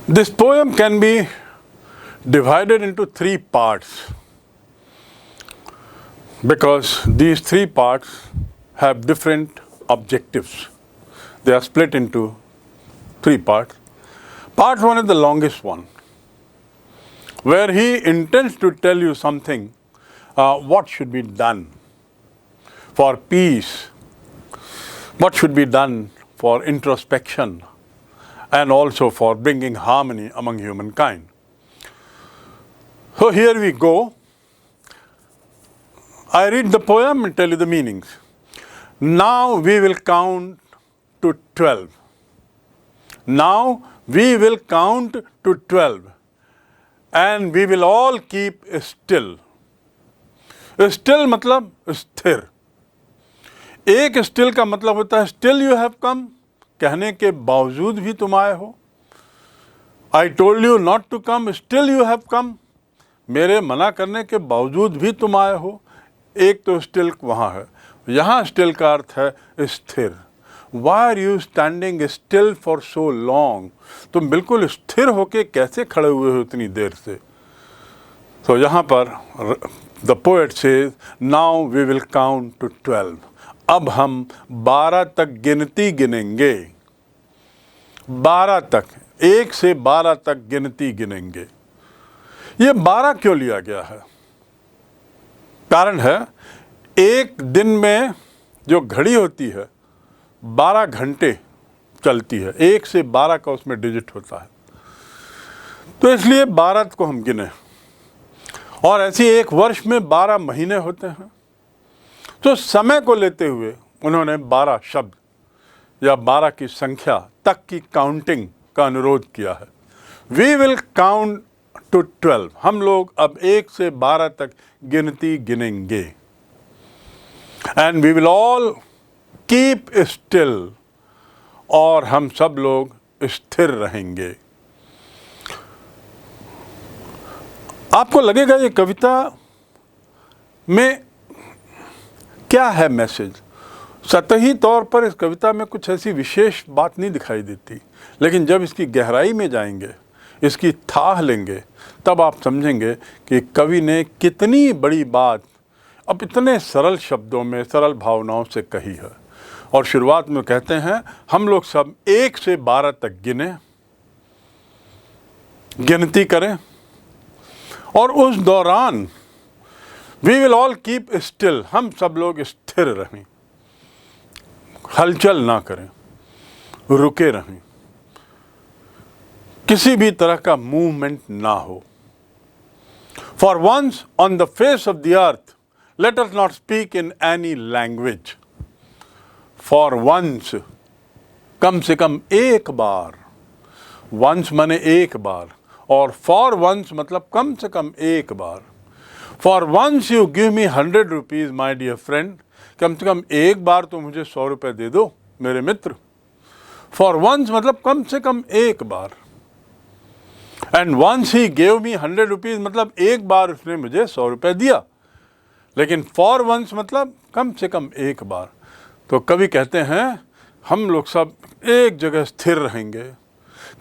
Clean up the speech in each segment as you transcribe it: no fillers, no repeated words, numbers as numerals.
This poem can be divided into three parts because these three parts have different objectives. They are split into three parts. Part one is the longest one, where he intends to tell you something, what should be done for peace, what should be done for introspection, and also for bringing harmony among humankind. So here we go. I read the poem and tell you the meanings. Now we will count to 12. Now we will count to 12 and we will all keep still. Still मतलब स्थिर. एक still का मतलब होता है still you have come, कहने के बावजूद भी तुम आए हो. I told you not to come, still you have come. मेरे मना करने के बावजूद भी तुम आए हो. एक तो still वहाँ है. यहाँ still का अर्थ है स्थिर. Why are you standing still for so long? तुम बिल्कुल स्थिर होके कैसे खड़े हुए हो इतनी देर से? तो यहाँ पर the poet says, now we will count to 12. अब हम 12 तक गिनती गिनेंगे. 12 तक, 1 से 12 तक गिनती गिनेंगे. ये 12 क्यों लिया गया है? कारण है, एक दिन में जो घड़ी होती है 12 घंटे चलती है. 1 से 12 का उसमें डिजिट होता है. तो इसलिए 12 को हम गिने. और ऐसी एक वर्ष में 12 महीने होते हैं. तो समय को लेते हुए उन्होंने 12 शब्द या 12 की संख्या तक की काउंटिंग का अनुरोध किया है. We will count to 12. हम लोग अब 1 से 12 तक गिनती गिनेंगे. And we will all keep still. और हम सब लोग स्थिर रहेंगे. आपको लगेगा ये कविता में क्या है मैसेज? सतही तौर पर इस कविता में कुछ ऐसी विशेष बात नहीं दिखाई देती, लेकिन जब इसकी गहराई में जाएंगे, इसकी थाह लेंगे, तब आप समझेंगे कि कवि ने कितनी बड़ी बात अब इतने सरल शब्दों में, सरल भावनाओं से कही है. और शुरुआत में कहते हैं, हम लोग सब 1 से 12 तक गिनती करें और उस दौरान we will all keep still. हम सब लोग स्थिर रहें, हलचल ना करें, रुके रहें, किसी भी तरह का मूवमेंट ना हो. For once on the face of the earth let us not speak in any language. For once, कम से कम एक बार. वंस माने एक बार, और फॉर वंस मतलब कम से कम एक बार. For once you give me 100 rupees my dear friend. कम से कम एक बार तो मुझे 100 रुपये दे दो मेरे मित्र. फॉर वंस मतलब कम से कम एक बार. And once he gave me 100 rupees मतलब एक बार उसने मुझे 100 रुपये दिया. लेकिन फॉर वंस मतलब कम से कम एक बार. तो कवि कहते हैं, हम लोग सब एक जगह स्थिर रहेंगे,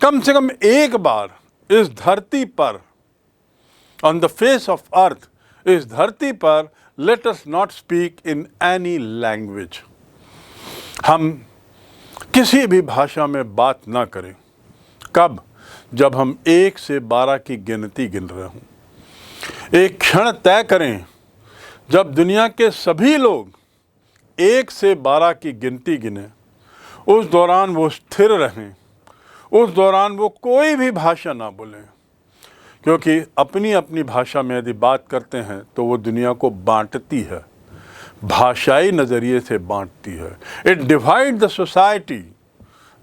कम से कम एक बार इस धरती पर, on the face of earth, इस धरती पर late us not speak in any language. हम किसी भी भाषा में बात ना करें. कब? जब हम 1 से 12 की गिनती गिन रहे हों. एक क्षण तय करें जब दुनिया के सभी लोग 1 से 12 की गिनती गिने. उस दौरान वो स्थिर रहें. उस दौरान वो कोई भी भाषा ना बोलें, क्योंकि अपनी अपनी भाषा में यदि बात करते हैं तो वो दुनिया को बांटती है, भाषाई नज़रिए से बांटती है. It divide the society.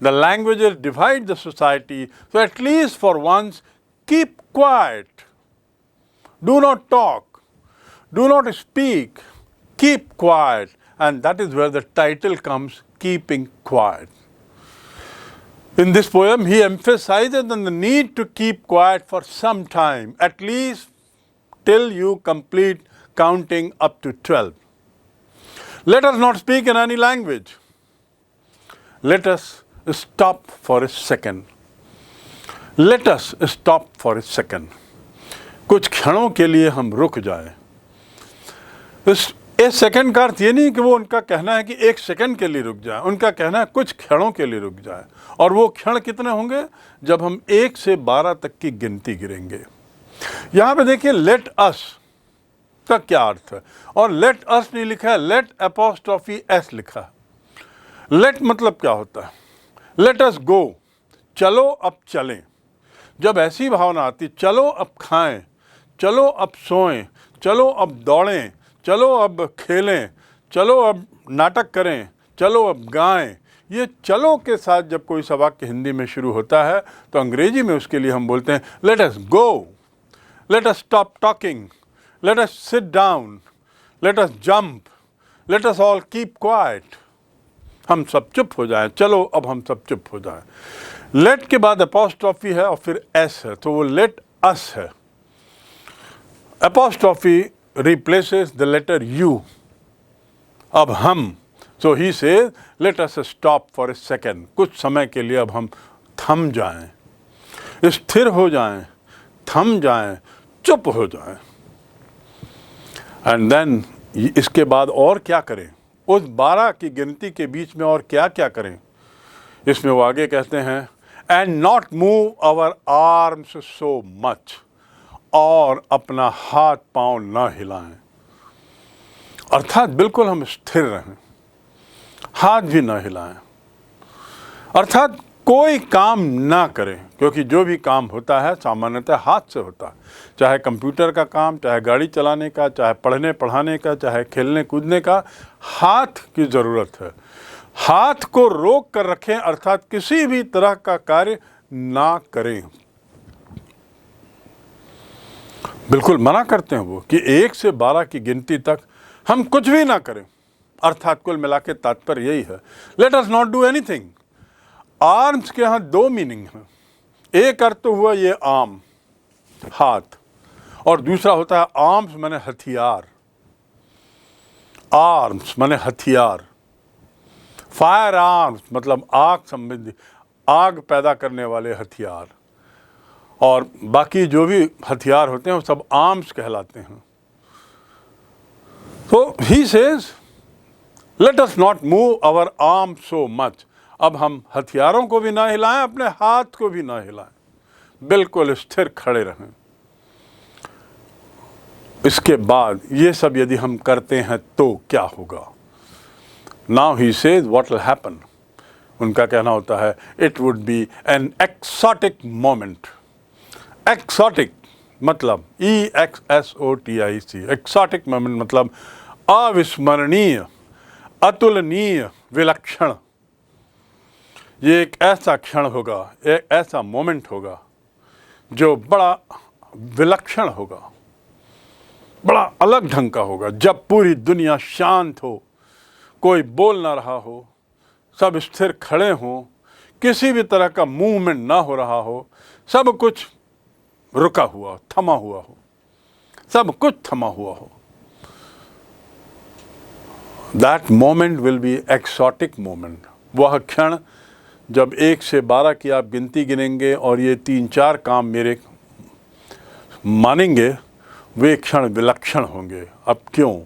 The languages divide the society. So at least for once keep quiet. Do not talk. Do not speak. Keep quiet. And that is where the title comes, Keeping Quiet. In this poem, he emphasizes on the need to keep quiet for some time, at least till you complete counting up to 12. Let us not speak in any language. Let us stop for a second. Late us stop for a second, कुछ क्षणों के लिए हम रुक जाएं। इस second का अर्थ ये नहीं कि वो उनका कहना है कि एक सेकंड के लिए रुक जाए, उनका कहना है कुछ क्षणों के लिए रुक जाए। और वो क्षण कितने होंगे? जब हम 1 से 12 तक की गिनती गिनेंगे। यहाँ पे देखिए लेट अस का क्या अर्थ है, और लेट अस नहीं लिखा है, लेट एपोस्ट्रोफी एस लिखा है। लेट मतलब क्या होता है? लेट अस गो, चलो अब चलें। जब ऐसी भावना आती, चलो अब खाएं, चलो अब सोएं, चलो अब दौड़ें, चलो अब खेलें, चलो अब नाटक करें, चलो अब गाएं, ये चलो के साथ जब कोई सा वाक्य हिंदी में शुरू होता है तो अंग्रेजी में उसके लिए हम बोलते हैं let us go, let us stop talking, let us sit down, let us jump, let us all keep quiet. हम सब चुप हो जाएं, चलो अब हम सब चुप हो जाएं। लेट के बाद अपोस्ट्रोफी है और फिर एस है, तो वो लेट अस है। Apostrophe replaces the letter U. अब हम, so he says, let us stop for a second. कुछ समय के लिए अब हम थम जाएं, स्थिर हो जाएं, थम जाएं, चुप हो जाएं। And then इसके बाद और क्या करें? उस 12 की गिनती के बीच में और क्या क्या करें? इसमें वो आगे कहते हैं and not move our arms so much. और अपना हाथ पांव ना हिलाएं, अर्थात बिल्कुल हम स्थिर रहें, हाथ भी ना हिलाएं, अर्थात कोई काम ना करें, क्योंकि जो भी काम होता है सामान्यतः हाथ से होता है। चाहे कंप्यूटर का काम, चाहे गाड़ी चलाने का, चाहे पढ़ने पढ़ाने का, चाहे खेलने कूदने का, हाथ की ज़रूरत है। हाथ को रोक कर रखें, अर्थात किसी भी तरह का कार्य ना करें। बिल्कुल मना करते हैं वो कि 1 से 12 की गिनती तक हम कुछ भी ना करें, अर्थात कुल मिला के तात्पर्य यही है, late us not do anything. Arms के यहाँ 2 मीनिंग हैं। एक अर्थ तो हुआ ये आर्म, हाथ, और दूसरा होता है आर्म्स माने हथियार। आर्म्स माने हथियार, फायर आर्म्स मतलब आग संबंधी, आग पैदा करने वाले हथियार, और बाकी जो भी हथियार होते हैं वो सब आर्म्स कहलाते हैं। तो he says let us not move our arm so much. अब हम हथियारों को भी ना हिलाएं, अपने हाथ को भी ना हिलाएं, बिल्कुल स्थिर खड़े रहें। इसके बाद ये सब यदि हम करते हैं तो क्या होगा? Now he says what will happen. उनका कहना होता है it would be an exotic moment. Exotic मतलब EXSOTIC, एक्सोटिक मोमेंट मतलब अविस्मरणीय, अतुलनीय, विलक्षण। ये एक ऐसा क्षण होगा, एक ऐसा मोमेंट होगा जो बड़ा विलक्षण होगा, बड़ा अलग ढंग का होगा, जब पूरी दुनिया शांत हो, कोई बोल ना रहा हो, सब स्थिर खड़े हों, किसी भी तरह का मूवमेंट ना हो रहा हो, सब कुछ रुका हुआ, थमा हुआ हो, सब कुछ थमा हुआ हो। That moment will be exotic moment. वह क्षण जब 1 से 12 की आप गिनती गिनेंगे और ये 3-4 काम मेरे मानेंगे, वे क्षण विलक्षण होंगे। अब क्यों?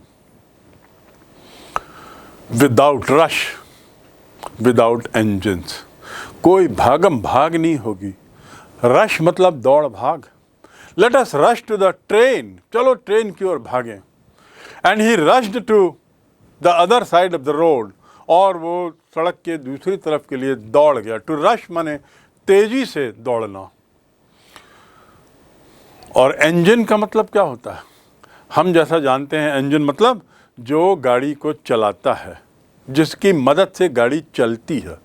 विदाउट रश, विदाउट इंजन्स, कोई भागम भाग नहीं होगी। रश मतलब दौड़ भाग। Let us rush to the train, चलो ट्रेन की ओर भागें। And he rushed to the other side of the road, और वो सड़क के दूसरी तरफ के लिए दौड़ गया। टू रश माने तेजी से दौड़ना। और इंजन का मतलब क्या होता है? हम जैसा जानते हैं इंजन मतलब जो गाड़ी को चलाता है, जिसकी मदद से गाड़ी चलती है।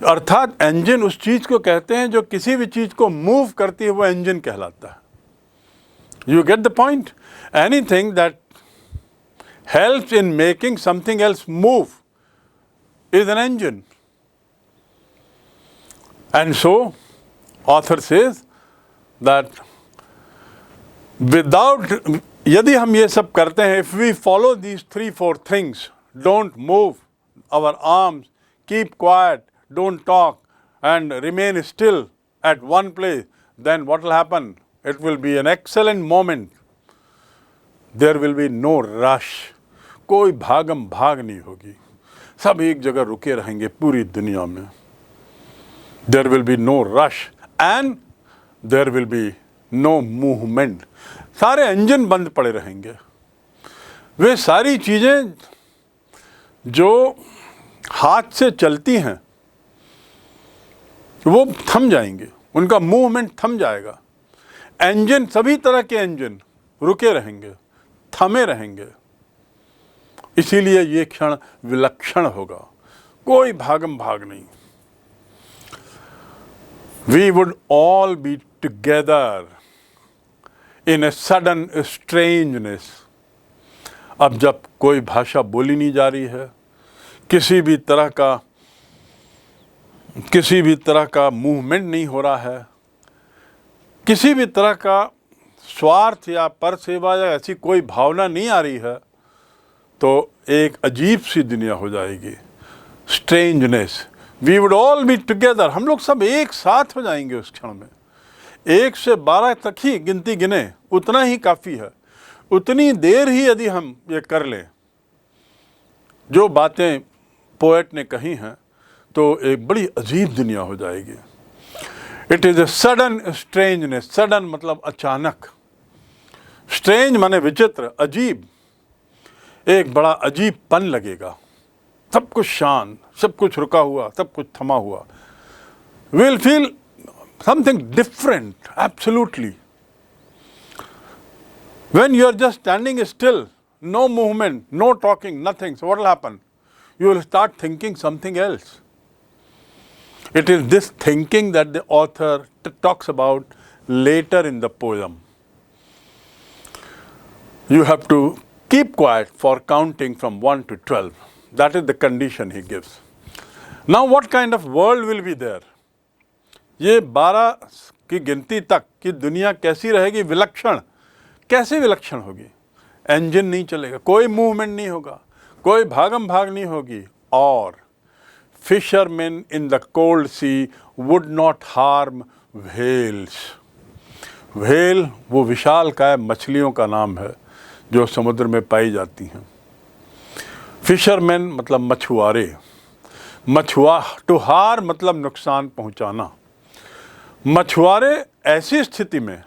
अर्थात इंजन उस चीज़ को कहते हैं जो किसी भी चीज़ को मूव करती है, वो इंजन कहलाता है। You get the point? Anything that helps in making something else move is an engine. And so, author says that without, यदि हम ये सब करते हैं, if we follow these 3-4 things, don't move our arms, keep quiet, don't talk and remain still, at one place, then what will happen? It will be an excellent moment. There will be no rush. कोई भागम भाग नहीं होगी, सब एक जगह रुके रहेंगे पूरी दुनिया में. There will be no rush and there will be no movement. सारे इंजन बंद पड़े रहेंगे. वे सारी चीज़ें जो हाथ से चलती हैं वो थम जाएंगे, उनका मूवमेंट थम जाएगा. इंजन, सभी तरह के इंजन रुके रहेंगे, थमे रहेंगे. इसीलिए ये क्षण विलक्षण होगा, कोई भागम भाग नहीं. We would all be together in a sudden strangeness. अब जब कोई भाषा बोली नहीं जा रही है, किसी भी तरह का मूवमेंट नहीं हो रहा है, किसी भी तरह का स्वार्थ या पर सेवा या ऐसी कोई भावना नहीं आ रही है, तो एक अजीब सी दुनिया हो जाएगी. Strangeness. We would all be together. हम लोग सब एक साथ हो जाएंगे उस क्षण में. 1 से 12 तक ही गिनती गिने, उतना ही काफ़ी है. उतनी देर ही यदि हम ये कर लें जो बातें पोएट ने कही हैं, तो एक बड़ी अजीब दुनिया हो जाएगी. It is a sudden strangeness. Sudden मतलब अचानक, स्ट्रेंज माने विचित्र, अजीब. एक बड़ा अजीब पन लगेगा. सब कुछ शांत, सब कुछ रुका हुआ, सब कुछ थमा हुआ. Will feel something different, absolutely. When you are just standing still, no movement, no talking, nothing, so what will happen? You will start thinking something else. It is this thinking that the author talks about later in the poem. You have to keep quiet for counting from 1 to 12. That is the condition he gives. Now what kind of world will be there? ये 12 की गिनती तक की दुनिया कैसी रहेगी? विलक्षण. कैसे विलक्षण होगी? इंजन नहीं चलेगा, कोई मूवमेंट नहीं होगा, कोई भागम भाग नहीं होगी. और fisherman in the cold sea would not harm whales. Whale वो विशालकाय मछलियों का नाम है जो समुद्र में पाई जाती हैं. फिशरमैन मतलब मछुआरे. टू हार मतलब नुकसान पहुंचाना. मछुआरे ऐसी स्थिति में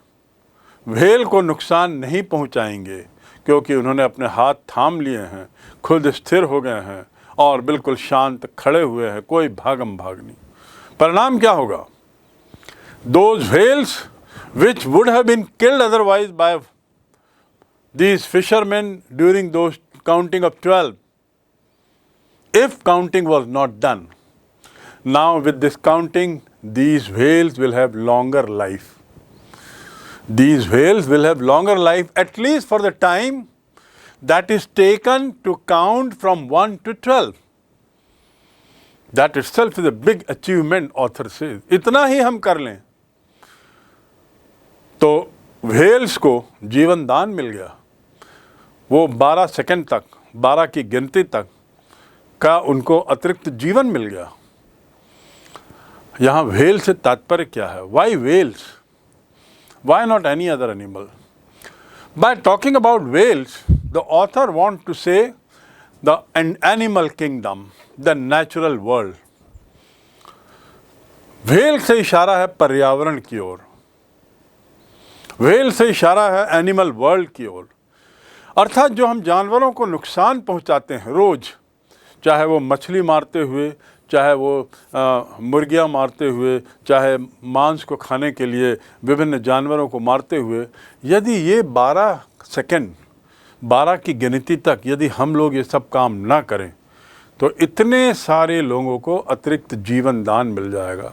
व्हेल को नुकसान नहीं पहुंचाएंगे क्योंकि उन्होंने अपने हाथ थाम लिए हैं, खुद स्थिर हो गए हैं और बिल्कुल शांत खड़े हुए हैं, कोई भागम भाग नहीं. परिणाम क्या होगा? Those whales which would have been killed otherwise by these fishermen during those counting of 12, if counting was not done, now with this counting, these whales will have longer life. These whales will have longer life, at least for the time that is taken to count from 1 to 12. That itself is a big achievement, author says. इतना ही हम कर लें तो whales को जीवन दान मिल गया. वो 12 सेकंड तक, 12 की गिनती तक का उनको अतिरिक्त जीवन मिल गया. यहाँ whale से तात्पर्य क्या है? Why whales? Why not any other animal? By talking about whales, the author wants to say the animal kingdom, the natural world. whale से इशारा है पर्यावरण की ओर. whale से इशारा है एनिमल वर्ल्ड की ओर. अर्थात जो हम जानवरों को नुकसान पहुंचाते हैं रोज, चाहे वो मछली मारते हुए, चाहे वो मुर्गियाँ मारते हुए, चाहे मांस को खाने के लिए विभिन्न जानवरों को मारते हुए, यदि ये 12 सेकंड, 12 की गिनती तक यदि हम लोग ये सब काम ना करें तो इतने सारे लोगों को अतिरिक्त जीवन दान मिल जाएगा.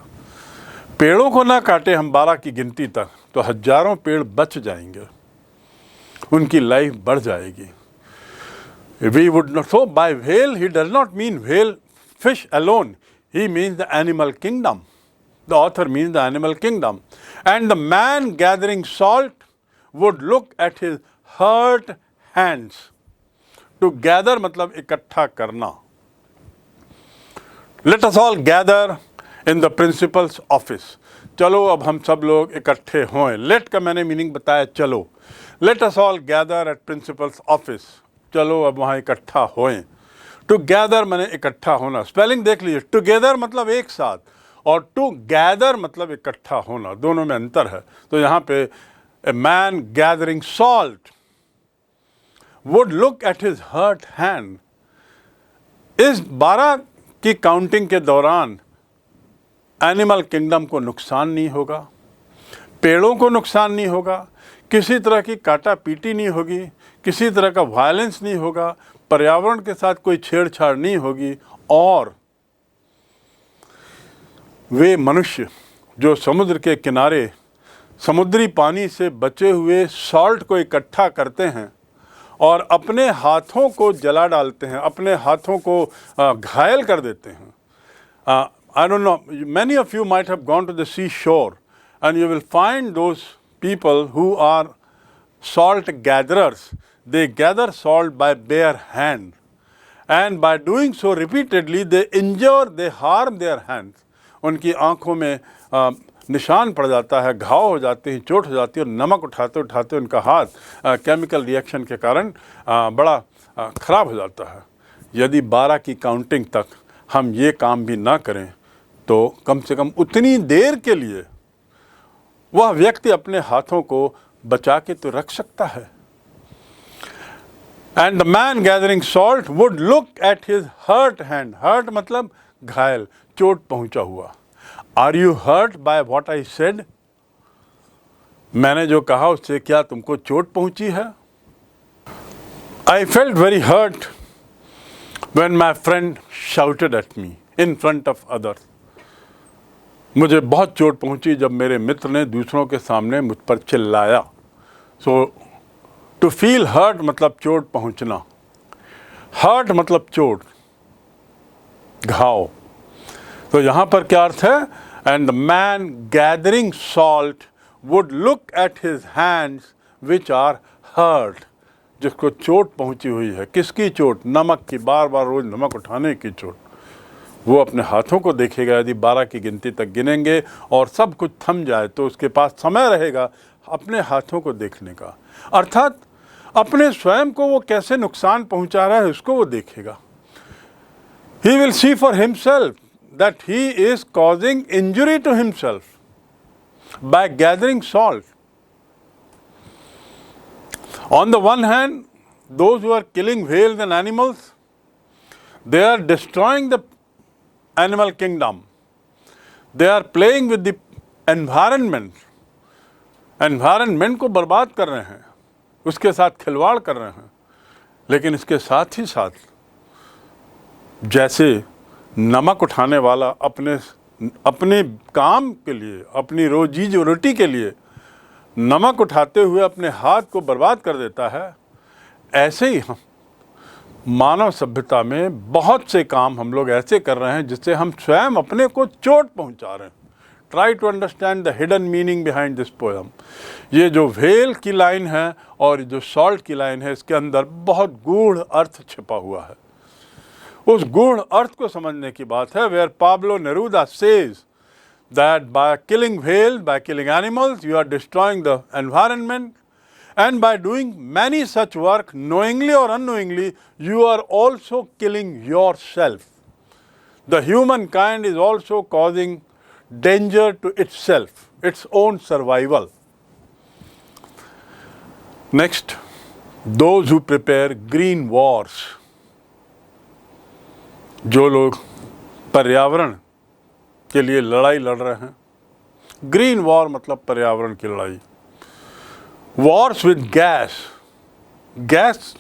पेड़ों को ना काटे हम 12 की गिनती तक तो हजारों पेड़ बच जाएंगे, उनकी लाइफ बढ़ जाएगी. We would not. So by whale he does not mean whale fish alone. He means the animal kingdom. The author means the animal kingdom. And the man gathering salt would look at his hurt hands. To gather मतलब इकट्ठा करना. Let us all gather in the principal's office. चलो अब हम सब लोग इकट्ठे हों। लेट का मैंने मीनिंग बताया चलो। Let us all gather at principal's office, चलो अब वहाँ इकट्ठा होएं। टू गैदर मैंने इकट्ठा होना, स्पेलिंग देख लीजिए। टुगेदर मतलब एक साथ, और टू गैदर मतलब इकट्ठा होना, दोनों में अंतर है। तो यहाँ पे a man gathering salt would look at his hurt hand. इस 12 की काउंटिंग के दौरान एनिमल किंगडम को नुकसान नहीं होगा, पेड़ों को नुकसान नहीं होगा, किसी तरह की काटा पीटी नहीं होगी, किसी तरह का वायलेंस नहीं होगा, पर्यावरण के साथ कोई छेड़छाड़ नहीं होगी। और वे मनुष्य जो समुद्र के किनारे समुद्री पानी से बचे हुए सॉल्ट को इकट्ठा करते हैं और अपने हाथों को जला डालते हैं, अपने हाथों को घायल कर देते हैं। I don't know, many of you might have gone to the seashore and you will find those people who are salt gatherers. They gather salt by bare hand, and by doing so repeatedly they injure, they harm their hands. उनकी आँखों में निशान पड़ जाता है, घाव हो जाते हैं, चोट हो जाती है, और नमक उठाते उठाते उनका हाथ केमिकल रिएक्शन के कारण बड़ा ख़राब हो जाता है। यदि 12 की काउंटिंग तक हम ये काम भी ना करें तो कम से कम उतनी देर के लिए वह व्यक्ति अपने हाथों को बचा के तो रख सकता है। And the man gathering salt would look at his hurt hand. Hurt मतलब घायल, चोट पहुंचा हुआ। Are you hurt by what I said? मैंने जो कहा उससे क्या तुमको चोट पहुंची है? I felt very hurt when my friend shouted at me in front of others. मुझे बहुत चोट पहुंची जब मेरे मित्र ने दूसरों के सामने मुझ पर चिल्लाया। सो टू फील हर्ट मतलब चोट पहुंचना। हर्ट मतलब चोट, घाव। तो यहाँ पर क्या अर्थ है? And the man gathering salt would look at his hands which are hurt. जिसको चोट पहुंची हुई है। किसकी चोट? नमक की, बार बार रोज नमक उठाने की चोट। वो अपने हाथों को देखेगा। यदि 12 की गिनती तक गिनेंगे और सब कुछ थम जाए तो उसके पास समय रहेगा अपने हाथों को देखने का, अर्थात अपने स्वयं को वो कैसे नुकसान पहुंचा रहा है उसको वो देखेगा। He will see for himself that he is causing injury to himself by gathering salt. On the one hand, those who are killing whales and animals, they are destroying the animal kingdom. They are playing with the environment. Environment को बर्बाद कर रहे हैं, उसके साथ खिलवाड़ कर रहे हैं। लेकिन इसके साथ ही साथ जैसे नमक उठाने वाला अपने काम के लिए, अपनी रोजी रोटी के लिए नमक उठाते हुए अपने हाथ को बर्बाद कर देता है, ऐसे ही हम मानव सभ्यता में बहुत से काम हम लोग ऐसे कर रहे हैं जिससे हम स्वयं अपने को चोट पहुंचा रहे हैं। Try to understand the hidden meaning behind this poem. ये जो व्हेल की लाइन है और जो सॉल्ट की लाइन है, इसके अंदर बहुत गूढ़ अर्थ छिपा हुआ है। उस गूढ़ अर्थ को समझने की बात है। Where Pablo Neruda says that by killing whales, by killing animals, you are destroying the environment, and by doing many such work, knowingly or unknowingly, you are also killing yourself. The humankind is also causing danger to itself, its own survival. Next, those who prepare green wars. जो लोग पर्यावरण के लिए लड़ाई लड़ रहे हैं। Green war मतलब पर्यावरण की लड़ाई। वॉर्स विद गैस, गैस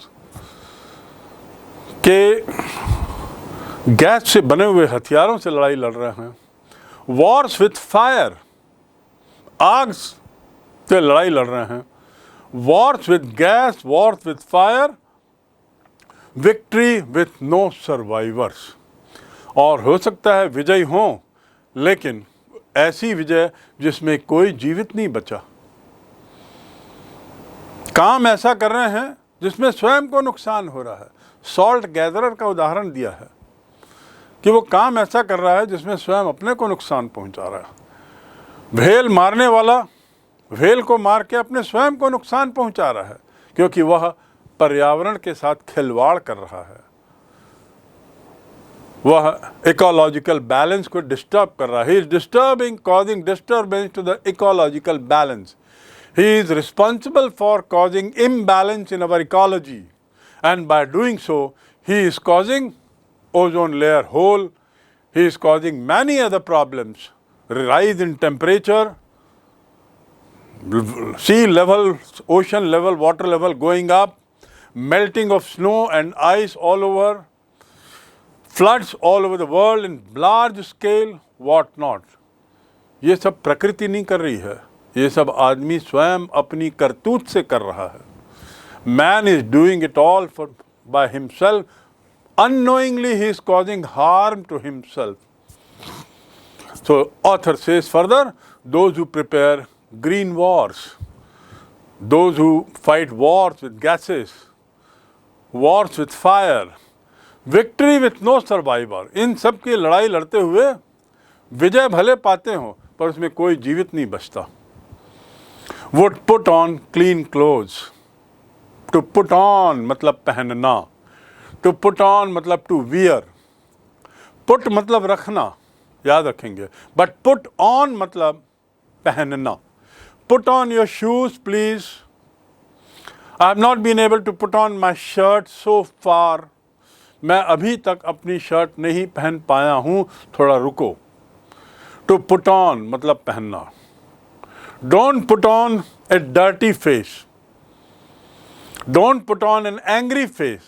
से बने हुए हथियारों से लड़ाई लड़ रहे हैं। वॉर्स विद फायर, आग से लड़ाई लड़ रहे हैं। Wars with gas, wars with fire, victory with no survivors. और हो सकता है विजयी हों, लेकिन ऐसी विजय जिसमें कोई जीवित नहीं बचा। काम ऐसा कर रहे हैं जिसमें स्वयं को नुकसान हो रहा है। सॉल्ट गैदरर का उदाहरण दिया है कि वो काम ऐसा कर रहा है जिसमें स्वयं अपने को नुकसान पहुंचा रहा है। व्हेल मारने वाला व्हेल को मार के अपने स्वयं को नुकसान पहुंचा रहा है, क्योंकि वह पर्यावरण के साथ खिलवाड़ कर रहा है, वह इकोलॉजिकल बैलेंस को डिस्टर्ब कर रहा है. He is disturbing, causing disturbance to the ecological balance. He is responsible for causing imbalance in our ecology, and by doing so, he is causing ozone layer hole. He is causing many other problems: rise in temperature, sea level, ocean level, water level going up, melting of snow and ice all over, floods all over the world in large scale, what not. ये सब प्रकृति नहीं कर रही है, ये सब आदमी स्वयं अपनी करतूत से कर रहा है. Man is doing it all by himself. Unknowingly he is causing harm to himself. So author says further, those who prepare green wars, those who fight wars with gases, wars with fire, victory with no survivor, इन सब की लड़ाई लड़ते हुए विजय भले पाते हो पर उसमें कोई जीवित नहीं बचता. Would put on clean clothes. To put on मतलब पहनना. To put on मतलब to wear. Put मतलब रखना, याद रखेंगे. But put on मतलब पहनना. Put on your shoes, please. I have not been able to put on my shirt so far. मैं अभी तक अपनी शर्ट नहीं पहन पाया हूँ, थोड़ा रुको. To put on मतलब पहनना. Don't put on a dirty face. Don't put on an angry face.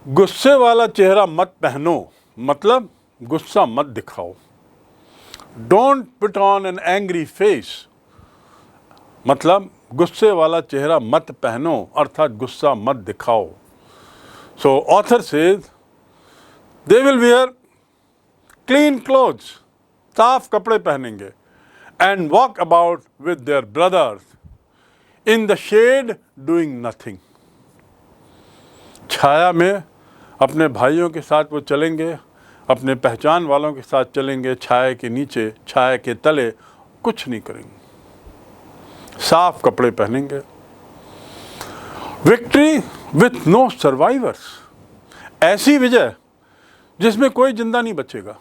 गुस्से वाला चेहरा मत पहनो, मतलब गुस्सा मत दिखाओ. Don't put on an angry face. मतलब गुस्से वाला चेहरा मत पहनो, अर्थात गुस्सा मत दिखाओ. So author says they will wear clean clothes. साफ कपड़े पहनेंगे. And walk about with their brothers in the shade doing nothing. छाया में अपने भाइयों के साथ वो चलेंगे, अपने पहचान वालों के साथ चलेंगे, छाया के नीचे, छाया के तले, कुछ नहीं करेंगे, साफ कपड़े पहनेंगे. Victory with no survivors. ऐसी विजय जिसमें कोई जिंदा नहीं बचेगा.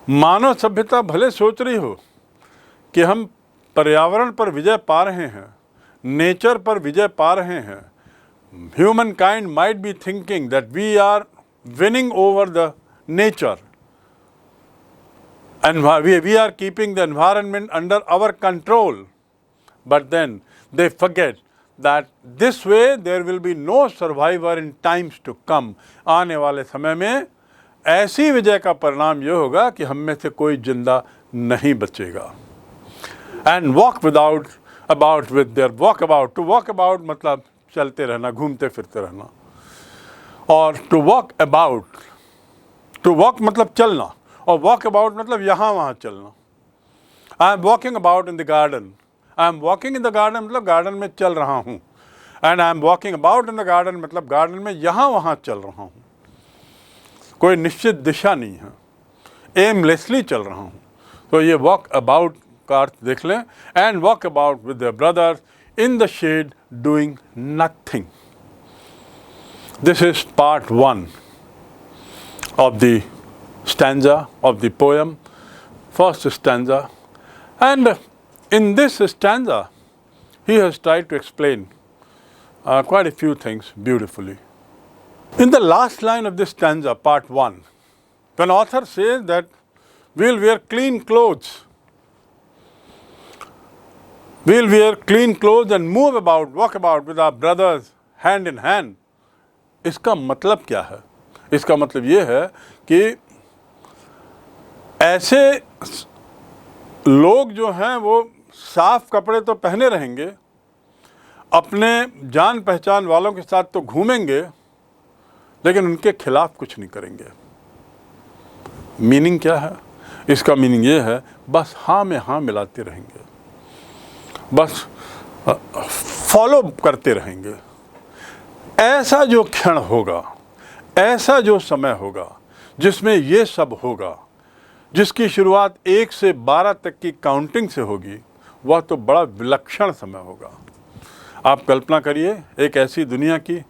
मानव सभ्यता भले सोच रही हो कि हम पर्यावरण पर विजय पा रहे हैं, नेचर पर विजय पा रहे हैं. Humankind might be thinking that we are winning over the nature and we are keeping the environment under our control, but then they forget that this way there will be no survivor in times to come. आने वाले समय में ऐसी विजय का परिणाम यह होगा कि हम में से कोई जिंदा नहीं बचेगा. And walk about with their walk about. To walk about मतलब चलते रहना, घूमते फिरते रहना. और to walk about, to walk मतलब चलना, और walk about मतलब यहाँ वहाँ चलना. I am walking about in the garden. I am walking in the garden मतलब गार्डन में चल रहा हूँ. And I am walking about in the garden मतलब गार्डन में यहाँ वहाँ चल रहा हूँ. कोई निश्चित दिशा नहीं है, एमलेसली चल रहा हूँ. तो ये वॉक अबाउट का अर्थ देख लें. And walk about with their brothers in the shade doing nothing. This is part 1 of the stanza of the poem, first stanza. And in this stanza he has tried to explain quite a few things beautifully. In the last line of this stanza, part 1, when author says that we will wear clean clothes, we will wear clean clothes and move about, walk about with our brothers hand in hand, इसका मतलब क्या है? इसका मतलब ये है कि ऐसे लोग जो हैं वो साफ कपड़े तो पहने रहेंगे, अपने जान पहचान वालों के साथ तो घूमेंगे, लेकिन उनके खिलाफ कुछ नहीं करेंगे. मीनिंग क्या है? इसका मीनिंग ये है, बस हाँ में हाँ मिलाते रहेंगे, बस फॉलो करते रहेंगे. ऐसा जो क्षण होगा, ऐसा जो समय होगा जिसमें ये सब होगा, जिसकी शुरुआत 1 से 12 तक की काउंटिंग से होगी, वह तो बड़ा विलक्षण समय होगा। आप कल्पना करिए एक ऐसी दुनिया की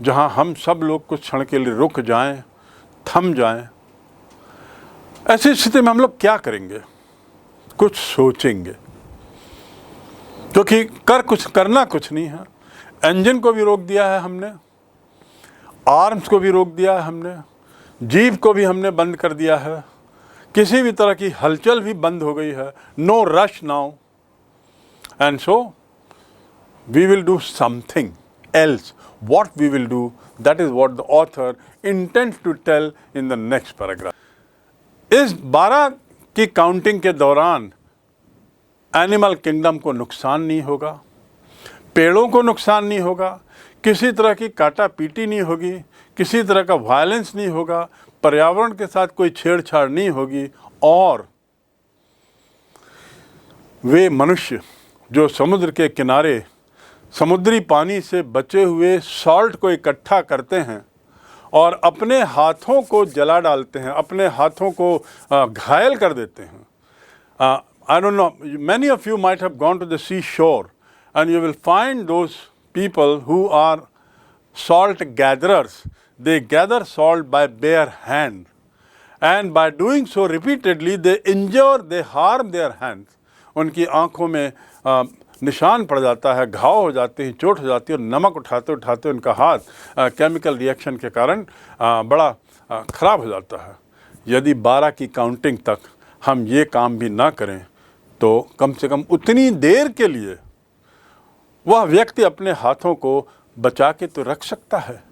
जहां हम सब लोग कुछ क्षण के लिए रुक जाएं, थम जाएं। ऐसी स्थिति में हम लोग क्या करेंगे? कुछ सोचेंगे, क्योंकि करना कुछ नहीं है। इंजन को भी रोक दिया है हमने, आर्म्स को भी रोक दिया है हमने, जीप को भी हमने बंद कर दिया है, किसी भी तरह की हलचल भी बंद हो गई है। No rush now, and so we will do something else. What we will do, that is what the author intends to tell in the next paragraph. इस 12 की काउंटिंग के दौरान एनिमल किंगडम को नुकसान नहीं होगा, पेड़ों को नुकसान नहीं होगा, किसी तरह की काटा पीटी नहीं होगी, किसी तरह का वायलेंस नहीं होगा, पर्यावरण के साथ कोई छेड़छाड़ नहीं होगी, और वे मनुष्य जो समुद्र के किनारे समुद्री पानी से बचे हुए सॉल्ट को इकट्ठा करते हैं और अपने हाथों को जला डालते हैं, अपने हाथों को घायल कर देते हैं। I don't know, many of you might have gone to the seashore and you will find those people who are salt gatherers. They gather salt by bare hand, and by doing so repeatedly they injure, they harm their hands. उनकी आँखों में निशान पड़ जाता है, घाव हो जाते हैं, चोट हो जाती है, और नमक उठाते उठाते उनका हाथ केमिकल रिएक्शन के कारण बड़ा ख़राब हो जाता है। यदि 12 की काउंटिंग तक हम ये काम भी ना करें तो कम से कम उतनी देर के लिए वह व्यक्ति अपने हाथों को बचा के तो रख सकता है।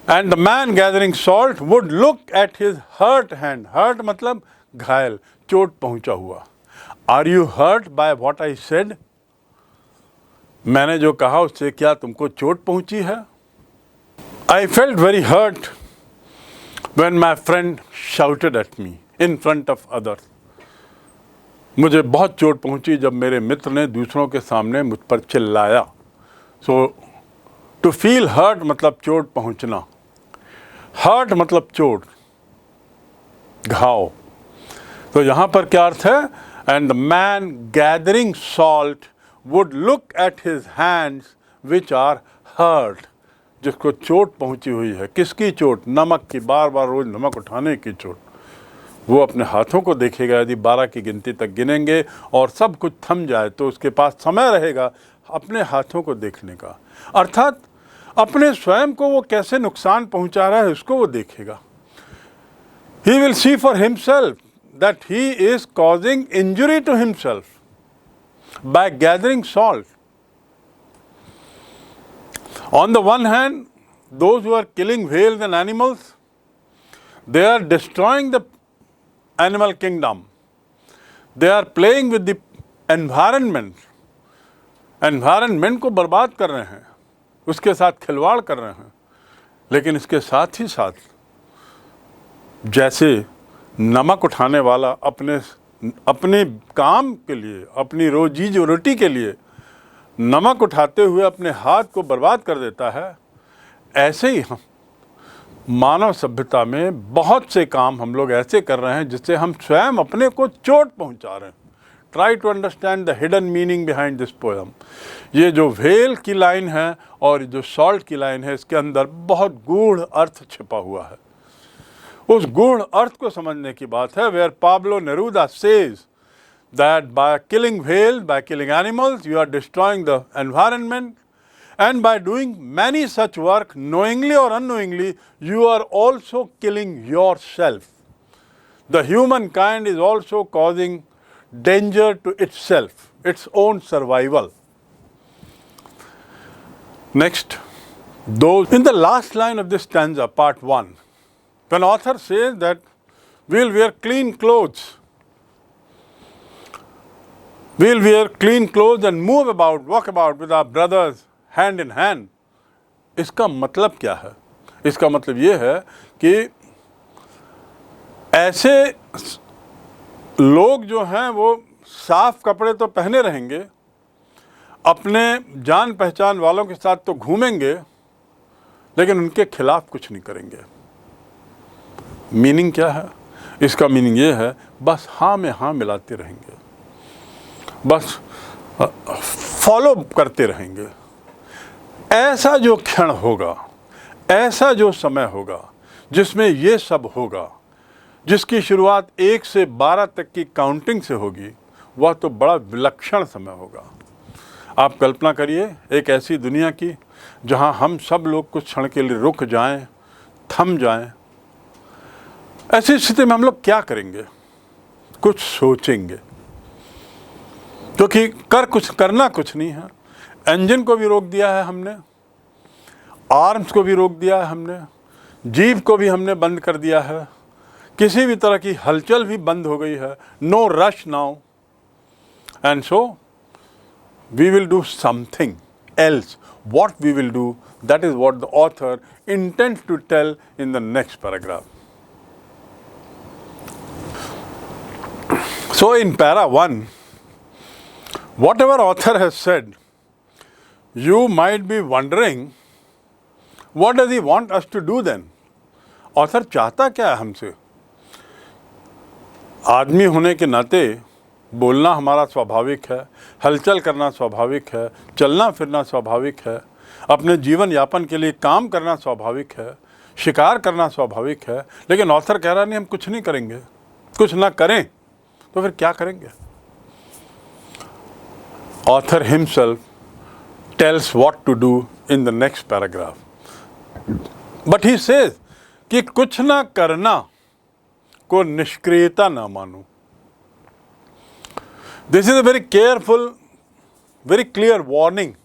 And the man gathering salt would look at his hurt hand. Hurt मतलब घायल, चोट पहुंचा हुआ। Are you hurt by what I said? मैंने जो कहा उससे क्या तुमको चोट पहुंची है? I felt very hurt when my friend shouted at me in front of others. मुझे बहुत चोट पहुंची जब मेरे मित्र ने दूसरों के सामने मुझ पर चिल्लाया। सो टू फील हर्ट मतलब चोट पहुंचना, हर्ट मतलब चोट, घाव। तो यहाँ पर क्या अर्थ है? And the man gathering salt would look at his hands which are hurt. जिसको चोट पहुंची हुई है। किसकी चोट? नमक की, बार बार रोज नमक उठाने की चोट। वो अपने हाथों को देखेगा। यदि 12 की गिनती तक गिनेंगे और सब कुछ थम जाए तो उसके पास समय रहेगा अपने हाथों को देखने का, अर्थात अपने स्वयं को वो कैसे नुकसान पहुंचा रहा है उसको वो देखेगा। He will see for himself that he is causing injury to himself by gathering salt. On the one hand, those who are killing whales and animals, they are destroying the animal kingdom. They are playing with the environment. Environment को बर्बाद कर रहे हैं, उसके साथ खिलवाड़ कर रहे हैं। लेकिन इसके साथ ही साथ जैसे नमक उठाने वाला अपने काम के लिए, अपनी रोजी रोटी के लिए नमक उठाते हुए अपने हाथ को बर्बाद कर देता है, ऐसे ही हम मानव सभ्यता में बहुत से काम हम लोग ऐसे कर रहे हैं जिससे हम स्वयं अपने को चोट पहुंचा रहे हैं। Try to understand the hidden meaning behind this poem. ये जो व्हेल की लाइन है और जो सॉल्ट की लाइन है, इसके अंदर बहुत गूढ़ अर्थ छिपा हुआ है। उस गूढ़ अर्थ को समझने की बात है। Where Pablo Neruda says that by killing whales, by killing animals, you are destroying the environment, and by doing many such work, knowingly or unknowingly, you are also killing yourself. The humankind is also causing danger to itself, its own survival. Next, those in the last line of this stanza, part 1, when author says that we will wear clean clothes, we'll wear clean clothes and move about, walk about with our brothers hand in hand. इसका मतलब क्या है? इसका मतलब ये है कि ऐसे लोग जो हैं वो साफ कपड़े तो पहने रहेंगे, अपने जान पहचान वालों के साथ तो घूमेंगे, लेकिन उनके खिलाफ कुछ नहीं करेंगे। मीनिंग क्या है? इसका मीनिंग ये है बस हाँ में हाँ मिलाते रहेंगे, बस फॉलो करते रहेंगे। ऐसा जो क्षण होगा, ऐसा जो समय होगा जिसमें ये सब होगा, जिसकी शुरुआत 1 से 12 तक की काउंटिंग से होगी, वह तो बड़ा विलक्षण समय होगा। आप कल्पना करिए एक ऐसी दुनिया की जहां हम सब लोग कुछ क्षण के लिए रुक जाएं, थम जाएं। ऐसी स्थिति में हम लोग क्या करेंगे? कुछ सोचेंगे, क्योंकि करना कुछ नहीं है। इंजन को भी रोक दिया है हमने, आर्म्स को भी रोक दिया है हमने, जीभ को भी हमने बंद कर दिया है, किसी भी तरह की हलचल भी बंद हो गई है। No rush now, and so we will do something else. What we will do, that is what the author intends to tell in the next paragraph. So in para 1, whatever author has said, you might be wondering, what does he want us to do then? Author चाहता क्या है हमसे? आदमी होने के नाते बोलना हमारा स्वाभाविक है, हलचल करना स्वाभाविक है, चलना फिरना स्वाभाविक है, अपने जीवन यापन के लिए काम करना स्वाभाविक है, शिकार करना स्वाभाविक है। लेकिन ऑथर कह रहा नहीं हम कुछ नहीं करेंगे। कुछ ना करें तो फिर क्या करेंगे? Author himself tells what to do in the next paragraph, but he says कि कुछ ना करना को निष्क्रियता ना मानो। This is a very careful, very clear warning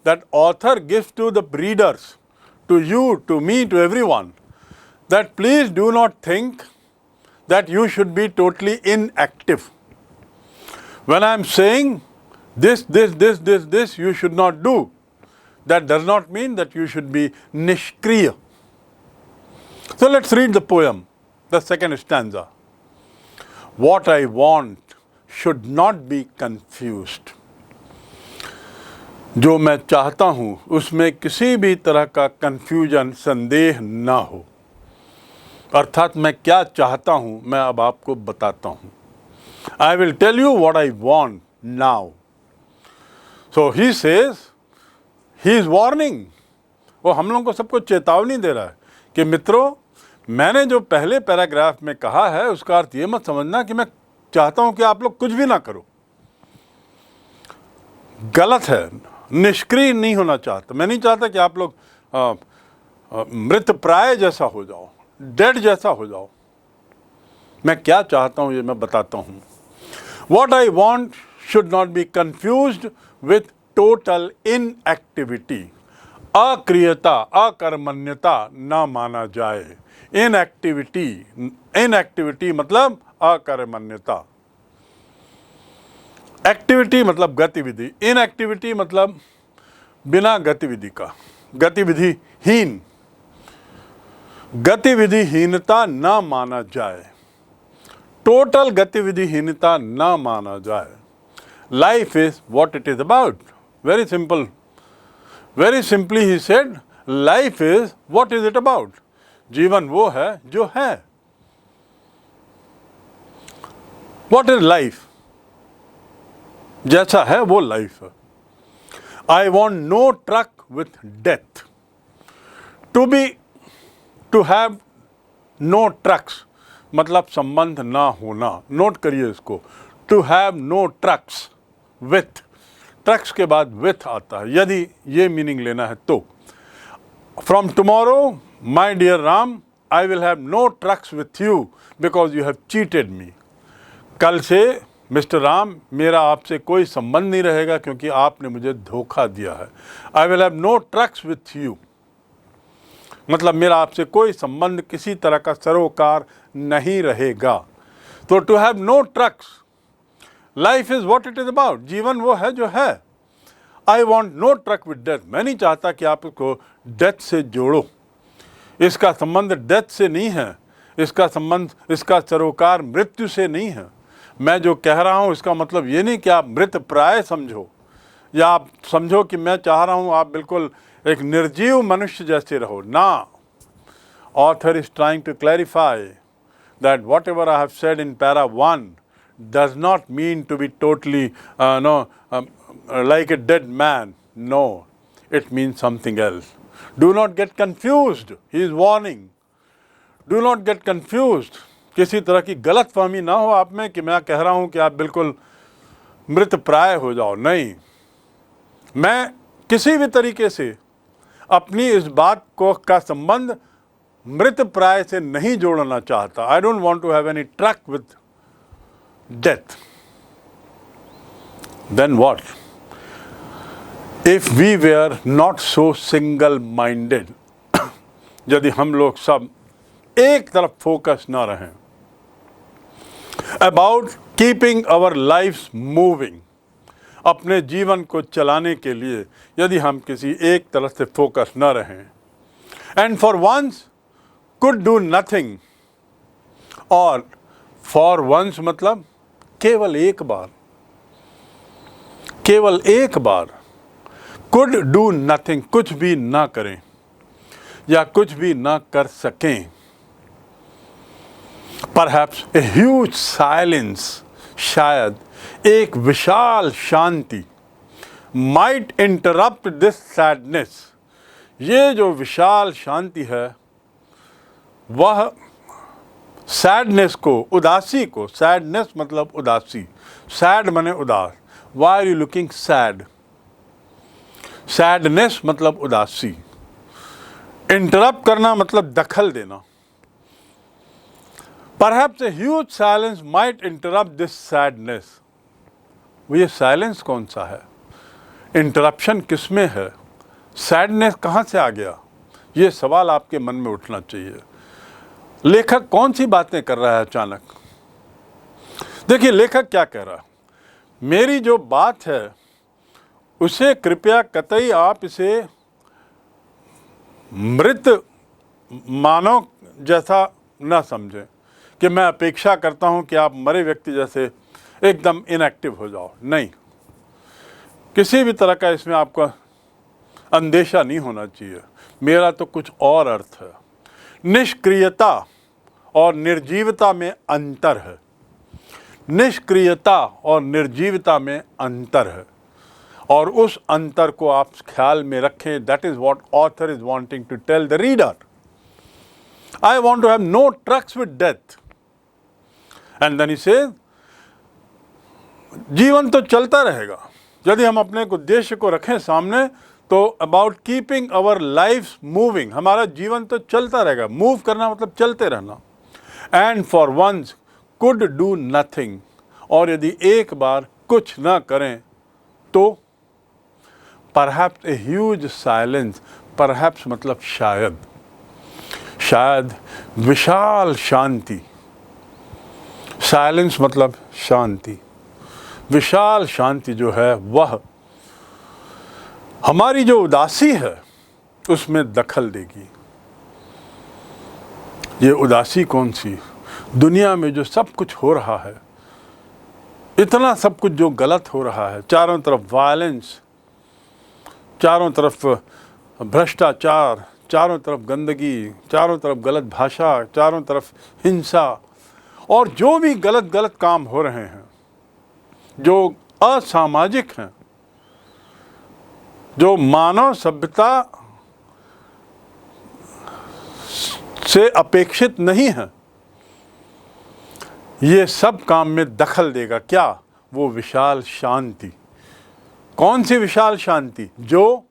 that author gives to the readers, to you, to me, to everyone, that please do not think that you should be totally inactive. When I am saying this, you should not do, that does not mean that you should be nishkriya. So let's read the poem, the second stanza. What I want should not be confused. जो मैं चाहता हूँ उसमें किसी भी तरह का confusion, संदेह ना हो। अर्थात मैं क्या चाहता हूँ मैं अब आपको बताता हूँ। I will tell you what I want now. So he says, he is warning. वो हम लोगों को सबको चेतावनी दे रहा है कि मित्रों, मैंने जो पहले पैराग्राफ में कहा है उसका अर्थ ये मत समझना कि मैं चाहता हूं कि आप लोग कुछ भी ना करो। गलत है, निष्क्रिय नहीं होना चाहता। मैं नहीं चाहता कि आप लोग मृत प्राय जैसा हो जाओ, डेड जैसा हो जाओ। मैं क्या चाहता हूं ये मैं बताता हूं। What I want should not be confused with total inactivity. अक्रियता, अकर्मण्यता ना माना जाए। इनएक्टिविटी मतलब अकर्मण्यता। एक्टिविटी मतलब गतिविधि, इनएक्टिविटी मतलब बिना गतिविधि का, गतिविधिहीन। गतिविधिहीनता ना माना जाए, टोटल गतिविधिहीनता ना माना जाए। Life is what it is about. Very simple, very simply he said, life is what is it about. जीवन वो है जो है। What is life? जैसा है वो लाइफ है। I want no truck with death. To have no trucks मतलब संबंध ना होना। नोट करिए इसको। To have no trucks with, trucks के बाद with आता है यदि ये मीनिंग लेना है तो। From tomorrow, my dear Ram, I will have no trucks with you because you have cheated me. कल से मिस्टर राम मेरा आपसे कोई संबंध नहीं रहेगा क्योंकि आपने मुझे धोखा दिया है। I will have no trucks with you मतलब मेरा आपसे कोई संबंध, किसी तरह का सरोकार नहीं रहेगा। तो to have no trucks, life is what it is about. जीवन वो है जो है। I want no truck with death. मैं नहीं चाहता कि आप इसको डेथ से जोड़ो। इसका संबंध डेथ से नहीं है, इसका संबंध, इसका सरोकार मृत्यु से नहीं है। मैं जो कह रहा हूँ इसका मतलब ये नहीं कि आप मृत प्राय समझो या आप समझो कि मैं चाह रहा हूँ आप बिल्कुल एक निर्जीव मनुष्य जैसे रहो ना। Author is trying to clarify, that whatever I have said in para 1 does not mean to be totally like a dead man. No, it means something else. Do not get confused. He is warning. Do not get confused. किसी तरह की गलत फहमी ना हो आप में कि मैं कह रहा हूं कि आप बिल्कुल मृत प्राय हो जाओ। नहीं, मैं किसी भी तरीके से अपनी इस बात को का संबंध मृत प्राय से नहीं जोड़ना चाहता। I don't want to have any track with death. Then what if we were not so single minded, यदि हम लोग सब एक तरफ फोकस ना रहें about keeping our lifes moving, अपने जीवन को चलाने के लिए यदि हम किसी एक तरफ से फोकस न रहें, and for once could do nothing, और फॉर वंस मतलब केवल एक बार, केवल एक बार, कुड डू नथिंग कुछ भी ना करें या कुछ भी ना कर सकें, परहैप्स ए ह्यूज साइलेंस, शायद एक विशाल शांति, माइट इंटरप्ट दिस सैडनेस, ये जो विशाल शांति है वह सैडनेस को, उदासी को, सैडनेस मतलब उदासी, सैड माने उदास, why are you looking sad, sadness मतलब उदासी, इंटरप्ट करना मतलब दखल देना, perhaps a huge silence might interrupt this sadness. वो ये साइलेंस कौन सा है, इंटरप्शन किस में है, सैडनेस कहाँ से आ गया, ये सवाल आपके मन में उठना चाहिए। लेखक कौन सी बातें कर रहा है अचानक। देखिए लेखक क्या कह रहा है, मेरी जो बात है उसे कृपया कतई आप इसे मृत मानव जैसा न समझें कि मैं अपेक्षा करता हूं कि आप मरे व्यक्ति जैसे एकदम इनएक्टिव हो जाओ। नहीं, किसी भी तरह का इसमें आपका अंदेशा नहीं होना चाहिए। मेरा तो कुछ और अर्थ है। निष्क्रियता और निर्जीवता में अंतर है, निष्क्रियता और निर्जीवता में अंतर है, और उस अंतर को आप ख्याल में रखें। That is what author is wanting to tell the reader. I want to have no trucks with death. And then he says, जीवन तो चलता रहेगा यदि हम अपने उद्देश्य को रखें सामने, तो about keeping our life moving, हमारा जीवन तो चलता रहेगा। मूव करना मतलब चलते रहना। And for once could do nothing, और यदि एक बार कुछ ना करें तो perhaps a huge silence, perhaps मतलब शायद, शायद विशाल शांति, साइलेंस मतलब शांति, विशाल शांति जो है वह हमारी जो उदासी है उसमें दखल देगी। ये उदासी कौन सी, दुनिया में जो सब कुछ हो रहा है, इतना सब कुछ जो गलत हो रहा है, चारों तरफ वायलेंस, चारों तरफ भ्रष्टाचार, चारों तरफ गंदगी, चारों तरफ गलत भाषा, चारों तरफ हिंसा, और जो भी गलत गलत काम हो रहे हैं, जो असामाजिक हैं, जो मानव सभ्यता से अपेक्षित नहीं है, ये सब काम में दखल देगा। क्या? वो विशाल शांति। कौन सी विशाल शांति? जो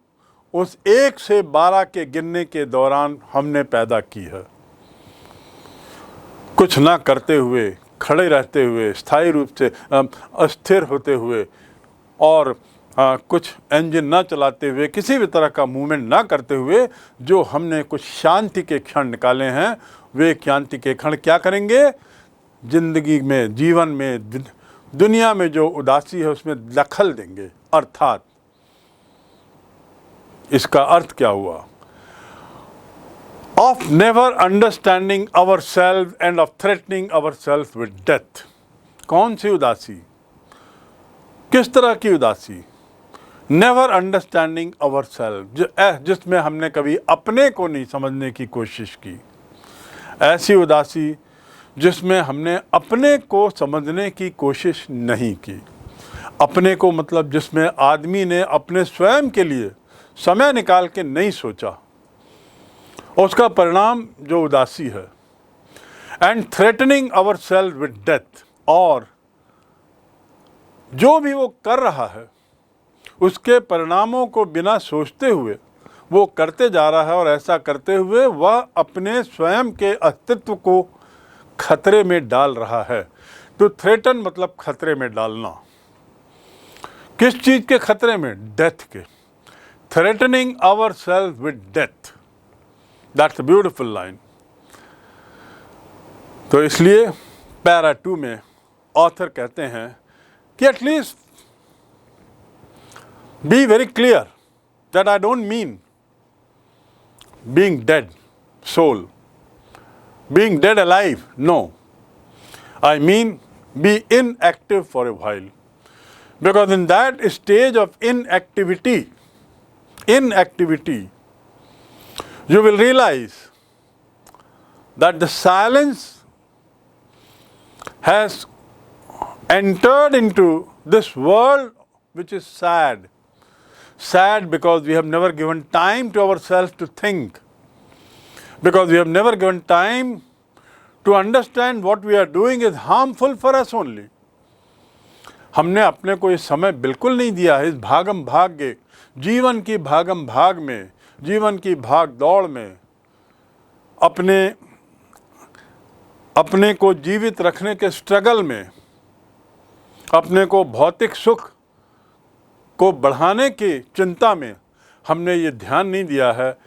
उस 1 से 12 के गिनने के दौरान हमने पैदा की है। कुछ ना करते हुए, खड़े रहते हुए, स्थायी रूप से अस्थिर होते हुए, और कुछ इंजन ना चलाते हुए, किसी भी तरह का मूवमेंट ना करते हुए, जो हमने कुछ शांति के क्षण निकाले हैं, वे शांति के क्षण क्या करेंगे? जिंदगी में, जीवन में, दुनिया में जो उदासी है उसमें दखल देंगे। अर्थात इसका अर्थ क्या हुआ? Of never understanding our self and of threatening our self with death. कौन सी उदासी? किस तरह की उदासी? नेवर अंडरस्टैंडिंग आवर सेल्फ, जिसमें हमने कभी अपने को नहीं समझने की कोशिश की। ऐसी उदासी जिसमें हमने अपने को समझने की कोशिश नहीं की। अपने को मतलब जिसमें आदमी ने अपने स्वयं के लिए समय निकाल के नहीं सोचा, उसका परिणाम जो उदासी है। And threatening our self with death, और जो भी वो कर रहा है उसके परिणामों को बिना सोचते हुए वो करते जा रहा है, और ऐसा करते हुए वह अपने स्वयं के अस्तित्व को खतरे में डाल रहा है। तो थ्रेटन मतलब खतरे में डालना। किस चीज के खतरे में? डेथ के। Threatening our self with death, that's a beautiful line. तो इसलिए पैरा 2 में ऑथर कहते हैं कि at least be very clear that I don't mean being dead soul, being dead alive, no. I mean be inactive for a while. Because in that stage of inactivity, you will realize that the silence has entered into this world which is sad. Sad because we have never given time to ourselves to think. Because we have never given time to understand what we are doing is harmful for us only. हमने अपने को ये समय बिल्कुल नहीं दिया है। इस भागम भाग के जीवन की भागम भाग में, जीवन की भाग दौड़ में, अपने को जीवित रखने के स्ट्रगल में, अपने को भौतिक सुख को बढ़ाने की चिंता में हमने ये ध्यान नहीं दिया है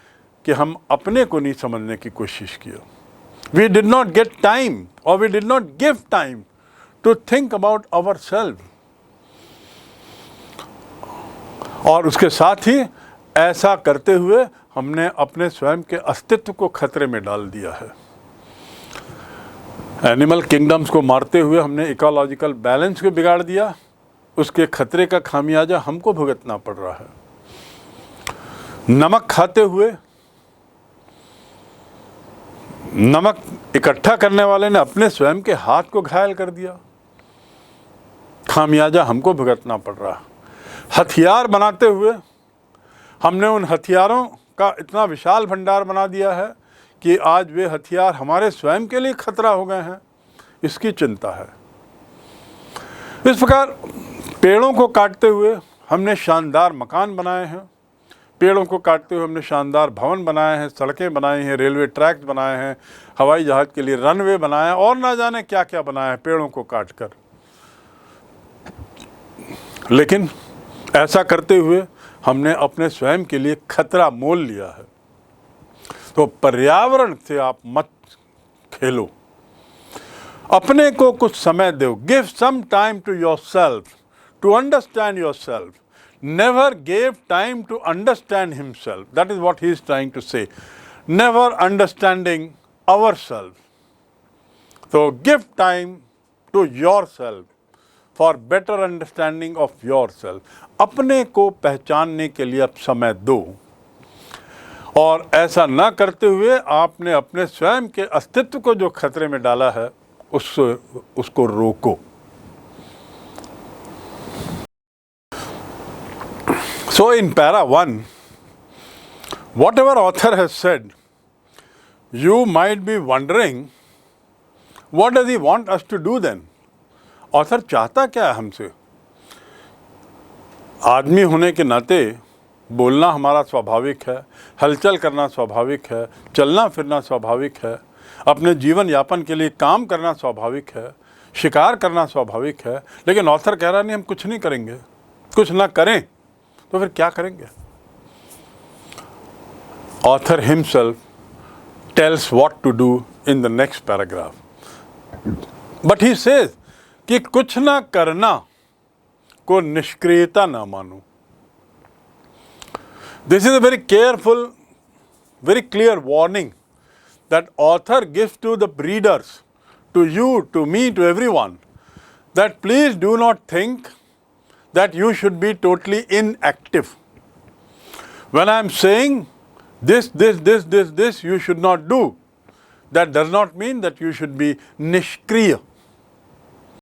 कि हम अपने को नहीं समझने की कोशिश की। We did not get time, और we did not give time to think about our self. और उसके साथ ही ऐसा करते हुए हमने अपने स्वयं के अस्तित्व को खतरे में डाल दिया है। एनिमल किंगडम्स को मारते हुए हमने इकोलॉजिकल बैलेंस को बिगाड़ दिया। उसके खतरे का खामियाजा हमको भुगतना पड़ रहा है। नमक खाते हुए नमक इकट्ठा करने वाले ने अपने स्वयं के हाथ को घायल कर दिया। खामियाजा हमको भुगतना पड़ रहा। हथियार बनाते हुए हमने उन हथियारों का इतना विशाल भंडार बना दिया है कि आज वे हथियार हमारे स्वयं के लिए खतरा हो गए हैं। इसकी चिंता है। इस प्रकार पेड़ों को काटते हुए हमने शानदार मकान बनाए हैं। पेड़ों को काटते हुए हमने शानदार भवन बनाए हैं, सड़कें बनाई हैं, रेलवे ट्रैक्स बनाए हैं, हवाई जहाज के लिए रनवे बनाए हैं, और ना जाने क्या क्या बनाया है पेड़ों को काटकर। लेकिन ऐसा करते हुए हमने अपने स्वयं के लिए खतरा मोल लिया है। तो पर्यावरण से आप मत खेलो, अपने को कुछ समय दो। Give some time to yourself to understand yourself. Never gave time to understand himself. That is what he is trying to say. Never understanding ourselves. So give time to yourself for better understanding of yourself. अपने को पहचानने के लिए अब समय दो, और ऐसा ना करते हुए आपने अपने स्वयं के अस्तित्व को जो खतरे में डाला है उसको रोको। So in para 1, whatever author has said, you might be wondering, what does he want us to do then? Author चाहता क्या है हमसे? आदमी होने के नाते बोलना हमारा स्वाभाविक है, हलचल करना स्वाभाविक है, चलना फिरना स्वाभाविक है, अपने जीवन यापन के लिए काम करना स्वाभाविक है, शिकार करना स्वाभाविक है। लेकिन ऑथर कह रहा नहीं हम कुछ नहीं करेंगे। कुछ ना करें तो फिर क्या करेंगे? Author himself tells what to do in the next paragraph. But he says कि कुछ ना करना को निष्क्रियता ना मानो। This is a very careful, very clear warning that author gives to the readers, to you, to me, to everyone, that please do not think that you should be totally inactive. When I am saying this, you should not do, That does not mean that you should be nishkriya.